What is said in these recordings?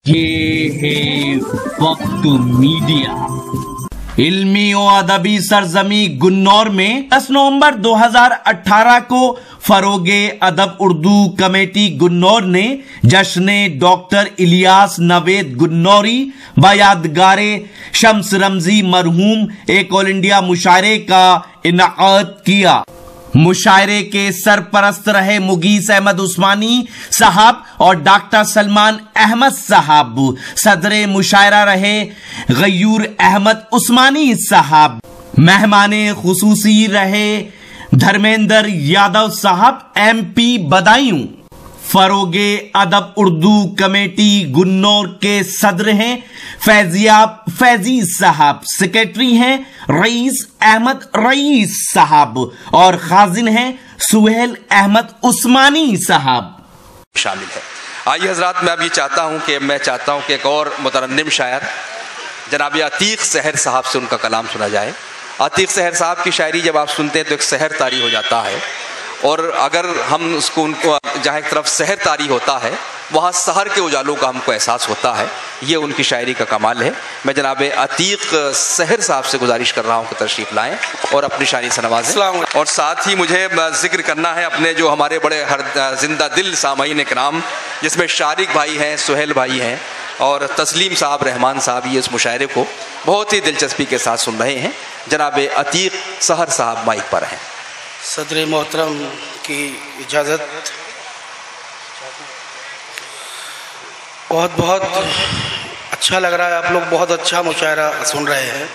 ये है वक्त मीडिया। इल्मी और अदबी सरजमी गुन्नौर में 10 नवंबर 2018 को फरोगे अदब उर्दू कमेटी गुन्नौर ने जश्न डॉक्टर इलियास नवेद गुन्नौरी बयादगारे शम्स रमजी मरहूम एक ऑल इंडिया मुशायरे का इनाअत किया। मुशायरे के सरपरस्त रहे मुगीस अहमद उस्मानी साहब और डॉक्टर सलमान अहमद साहब। सदरे मुशायरा रहे गयूर अहमद उस्मानी साहब। मेहमाने खुसूसी रहे धर्मेंद्र यादव साहब MP बदायूं। फरोगे अदब उर्दू कमेटी गुन्नौर के सदर हैं फैजी साहब। सेक्रेटरी हैं रईस अहमद रईस साहब और खाजिन हैं सुहेल अहमद उस्मानी साहब शामिल है। आइए हजरात, मैं चाहता हूं कि एक और मुतरन्निम शायर जनाब अतीक सहर साहब से उनका कलाम सुना जाए। अतीक सहर साहब की शायरी जब आप सुनते हैं तो एक सहर तारी हो जाता है, और अगर हम उनको जहाँ एक तरफ सहर तारी होता है वहाँ सहर के उजालों का हमको एहसास होता है। ये उनकी शायरी का कमाल है। मैं जनाब अतीक सहर साहब से गुजारिश कर रहा हूँ कि तशरीफ़ लाएँ और अपनी शायरी से नवाजें। और साथ ही मुझे जिक्र करना है अपने जो हमारे बड़े जिंदा दिल सामईन कराम, जिसमें शारिक भाई हैं, सुहेल भाई हैं और तस्लीम साहब, रहमान साहब, ये इस मुशायरे को बहुत ही दिलचस्पी के साथ सुन रहे हैं। जनाब अतीक सहर साहब माइक पर हैं। सदर मोहतरम की इजाज़त, बहुत बहुत अच्छा लग रहा है। आप लोग बहुत अच्छा मुशायरा सुन रहे हैं।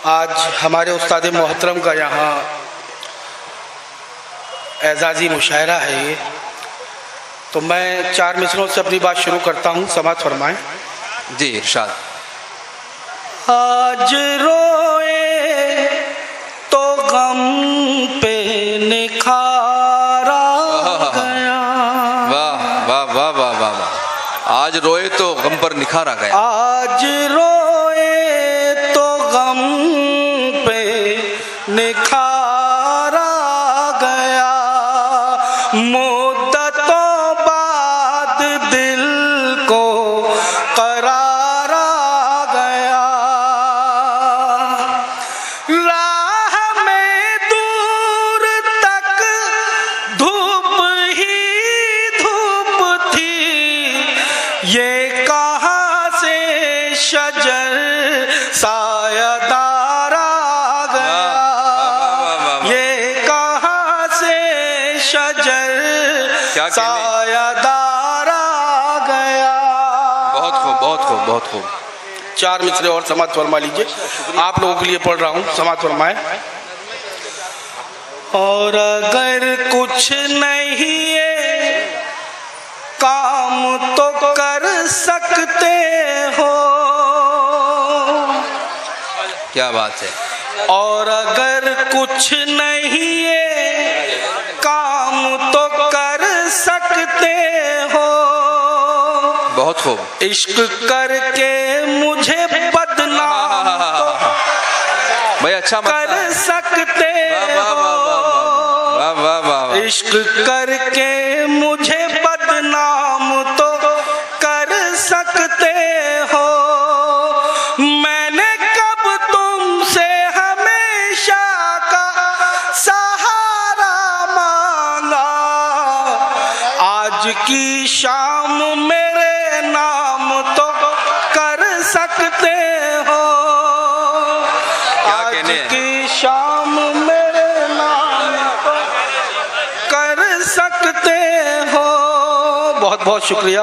आज हमारे उस्ताद मोहतरम का यहाँ एजाज़ी मुशायरा है ये, तो मैं 4 मिसरों से अपनी बात शुरू करता हूँ, समाअत फरमाएं। जी इरशाद। आज रोए तो गम पे निखारा गया। वाह वाह वाह वाह वाह वाह। आज रोए तो गम पर निखारा गया। आज रोए तो गम पे निखारा गया। मुद्दतों बाद दिल को करारा गया। राह में दूर तक धूप ही धूप थी, ये कहाँ से शजर सायादार आ गया। ये कहाँ से शजर सायादार आ गया। बहुत खूब बहुत खूब बहुत खूब। 4 मिसरे और समाअत फरमा लीजिए। आप लोगों के लिए पढ़ रहा हूँ, समाअत फरमाएं। और अगर कुछ नहीं है काम तो कर सकते हो। क्या बात है। और अगर कुछ नहीं है काम तो कर सकते हो। बहुत खूब। इश्क करके मुझे बदनाम तो भाई अच्छा कर सकते हो। इश्क करके मुझे बदनाम तो कर सकते हो। मैंने कब तुमसे हमेशा का सहारा मांगा। आज की शाम मेरे नाम तो कर सकते हो। आज की शाम मेरे नाम तो कर सकते हो। बहुत बहुत शुक्रिया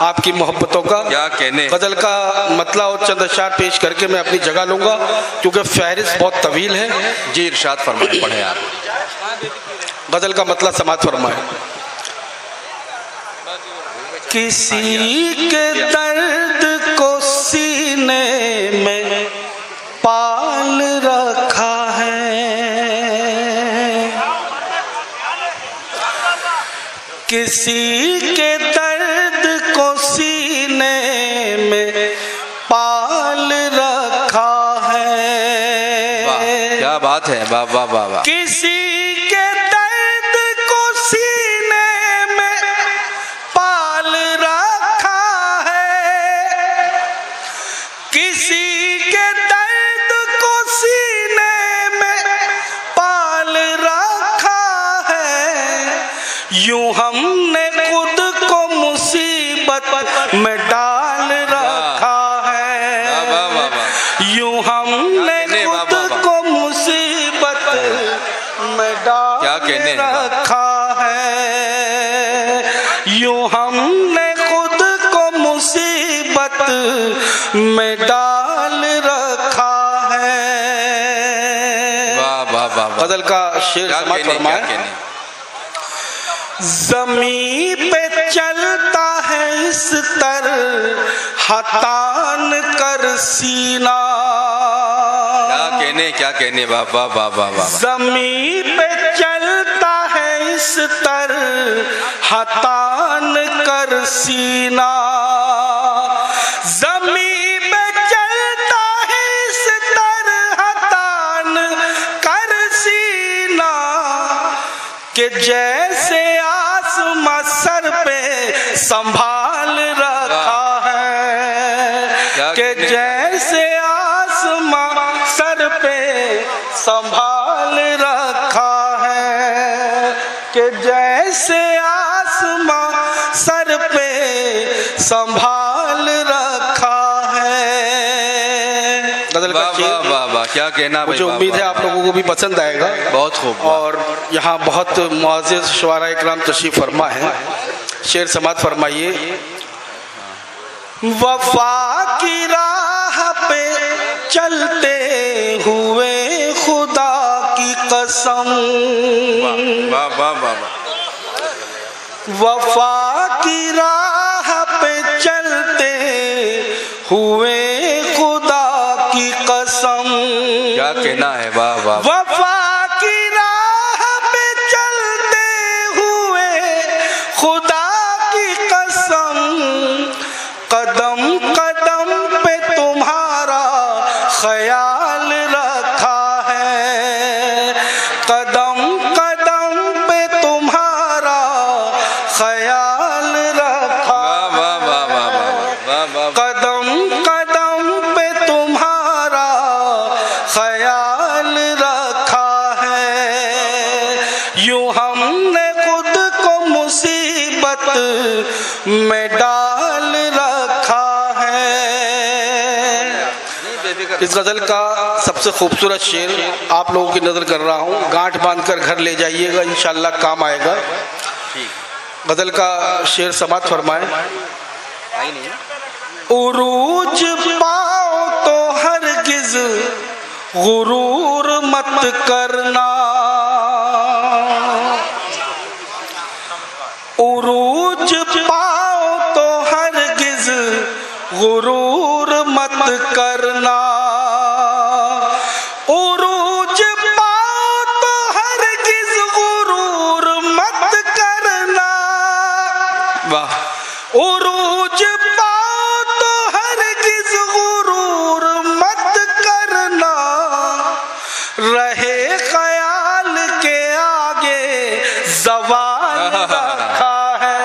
आपकी मोहब्बतों का। क्या कहने। गजल का मतला और चंद अशआर पेश करके मैं अपनी जगह लूंगा, क्योंकि फहरिस्त बहुत तवील है। जी इरशाद फरमाएं, पढ़े आप। गजल का मतला समाअत फरमाएं। किसी के दर्द को सीने में पाल रखा है। किसी के दर्द को सीने में पाल रखा है। वाह क्या बात है। वाह वाह वाह वाह। किसी के दर्द को सीने में पाल रखा हमने खुद को मुसीबत में डाल रखा है, यूं हमने खुद को मुसीबत में डाल रखा है, यूं हमने खुद को मुसीबत में डाल रखा है। गजल का शेर समाज फरमाए। ज़मीं पे चलता है इस तरह तान कर सीना, क्या कहने बाबा बाबा बाबा। ज़मीं पे चलता है इस तरह तान कर सीना, ज़मीं पे चलता है इस तरह तान कर सीना, कि जैसे आसमां सर पे संभाल रखा है, कि जैसे आसमां सर पे संभाल रखा है, कि जैसे आसमां सर पे संभाल रखा है। क्या कहना, मुझे उम्मीद है आप लोगों को भी पसंद आएगा। बहुत खूब। और यहाँ बहुत मुअज़्ज़िज़ शुआरा इकराम तशरीफ फरमा है। शेर समात फरमाइए। वफा की राह पे चलते हुए खुदा की कसम, वफा की राह पे चलते हुए खुदा की कसम, क्या कहना है। वाह वाह। वफा की राह पे चलते हुए खुदा की कसम, कदम कदम पे तुम्हारा ख्याल रखा है, कदम कदम पे तुम्हारा ख्याल रखा, कदम कदम पे तुम्हारा ख्याल रखा है, यूं हमने खुद को मुसीबत में डाल रखा है। इस गजल का सबसे खूबसूरत शेर आप लोगों की नजर कर रहा हूँ, गांठ बांधकर घर ले जाइएगा, इंशाल्लाह काम आएगा। गजल का शेर समात फरमाए। उरूज पाओ तो हरगिज गुरूर मत करना, उरूज पाओ तो हरगिज गुरूर मत करना, उरूज पाओ तो हरगिज गुरूर मत करना, वाह। उरूज पाओ तो हरगिज गुरूर मत करना, रहे ख्याल के आगे ज़वाल रखा है,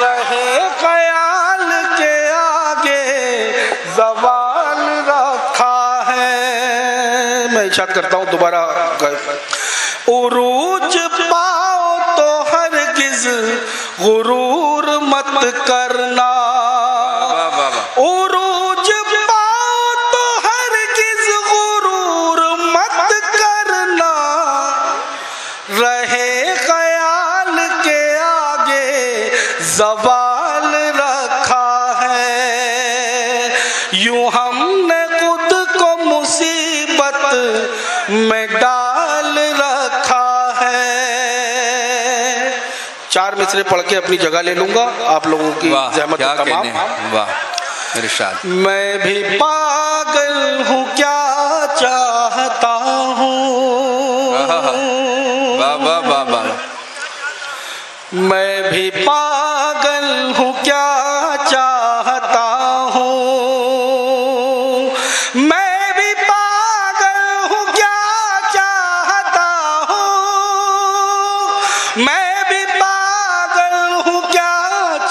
रहे ख्याल के आगे ज़वाल रखा है। मैं इशारा करता हूँ दोबारा। उरूज पाओ तो हरगिज गुरूर मत करना, उरूज पाओ तो हरगिज गुरूर मत करना, रहे ख्याल के आगे ज़वाल रखा है, यूं हमने खुद को मुसीबत में डाल रखा है। चार मिसरे पढ़ के अपनी जगह ले लूंगा, आप लोगों की ज़हमत तमाम। वाह इरशाद। मैं भी पागल हूँ क्या चाहता हूँ, मैं भी पागल हूँ क्या चाहता हूँ, मैं भी पागल हूँ क्या चाहता हूँ, मैं भी पागल हूँ क्या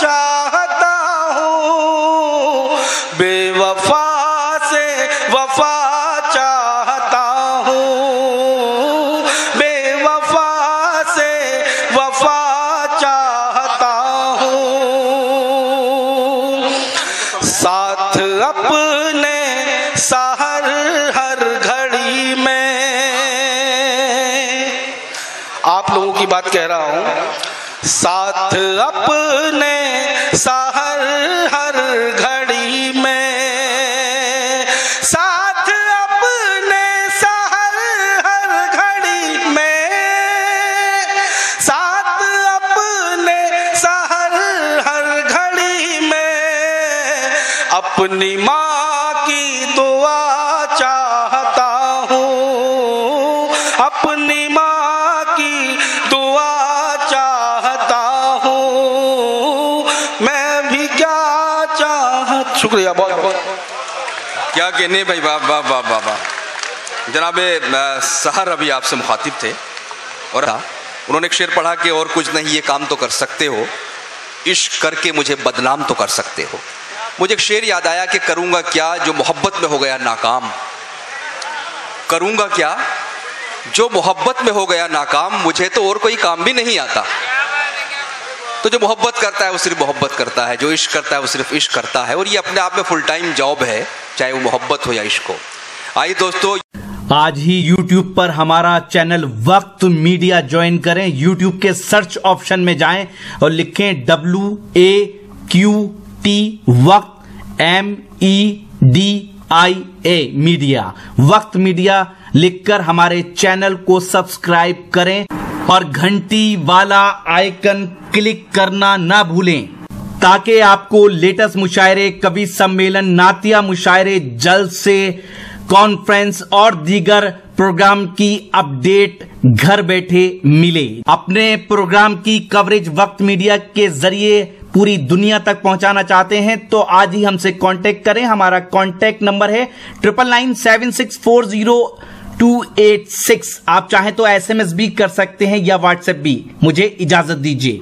चाहता हूँ, बेवफा से वफा चाहता हूँ, बेवफा से वफा साथ अपने सहर हर घड़ी में। आप लोगों की बात कह रहा हूं, साथ अपने सहर हर घड़ी में, साथ अपने सहर हर घड़ी में, साथ अपने सहर हर घड़ी में, अपनी माँ की दुआ चाहता हूँ, अपनी माँ की दुआ चाहता हूँ, मैं भी क्या चाहता। शुक्रिया, बहुत बहुत। क्या कहने भाई, वाह वाह वाह वाह वाह। जनाब सहर अभी आपसे मुखातिब थे और उन्होंने एक शेर पढ़ा कि और कुछ नहीं ये काम तो कर सकते हो, इश्क करके मुझे बदनाम तो कर सकते हो। मुझे एक शेर याद आया कि करूंगा क्या जो मोहब्बत में हो गया नाकाम, करूंगा क्या जो मोहब्बत में हो गया नाकाम, मुझे तो और कोई काम भी नहीं आता। तो जो मोहब्बत करता है वो सिर्फ मोहब्बत करता है, जो इश्क करता है वो सिर्फ इश्क करता है, और ये अपने आप में फुल टाइम जॉब है, चाहे वो मोहब्बत हो या इश्क हो। आइए दोस्तों, आज ही YouTube पर हमारा चैनल वक्त मीडिया ज्वाइन करें। YouTube के सर्च ऑप्शन में जाएं और लिखें WAQT वक्त MEDIA मीडिया, वक्त मीडिया लिखकर हमारे चैनल को सब्सक्राइब करें और घंटी वाला आइकन क्लिक करना ना भूलें, ताकि आपको लेटेस्ट मुशायरे, कवि सम्मेलन, नातिया मुशायरे, जलसे, कॉन्फ्रेंस और दीगर प्रोग्राम की अपडेट घर बैठे मिले। अपने प्रोग्राम की कवरेज वक्त मीडिया के जरिए पूरी दुनिया तक पहुंचाना चाहते हैं तो आज ही हमसे कांटेक्ट करें। हमारा कांटेक्ट नंबर है 9997640286। आप चाहें तो SMS भी कर सकते हैं या WhatsApp भी। मुझे इजाजत दीजिए।